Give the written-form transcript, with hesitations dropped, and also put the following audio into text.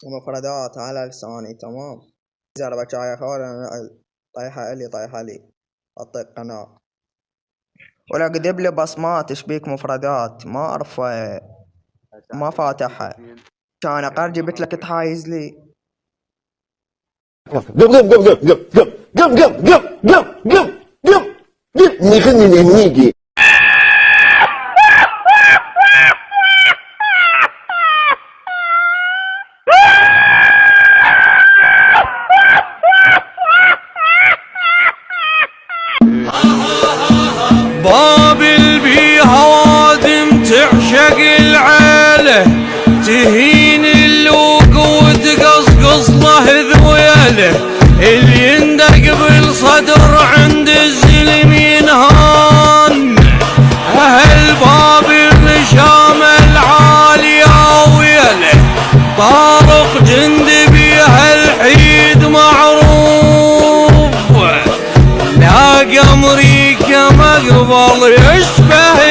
ومفردات على لساني تمام. زربة شاي خول طيحة لي أطيق قناة، ولا قدب لي بصمات تشبيك مفردات ما أعرف ما فاتحها. كان أقل جبت لك تحايز لي. قم قم قم قم قم قم قم قم قم قم قم قم نغني الهنيجي. بابل بيها وادم تعشق العيله، تهين اللوق وتقصقص له ذويله، اللي يندق بالصدر عند الزلم ينهان. اهل بابل نشام العاليه ويله، طارق جندبي هالحيد معروف، لا قمري كمقبل يشبه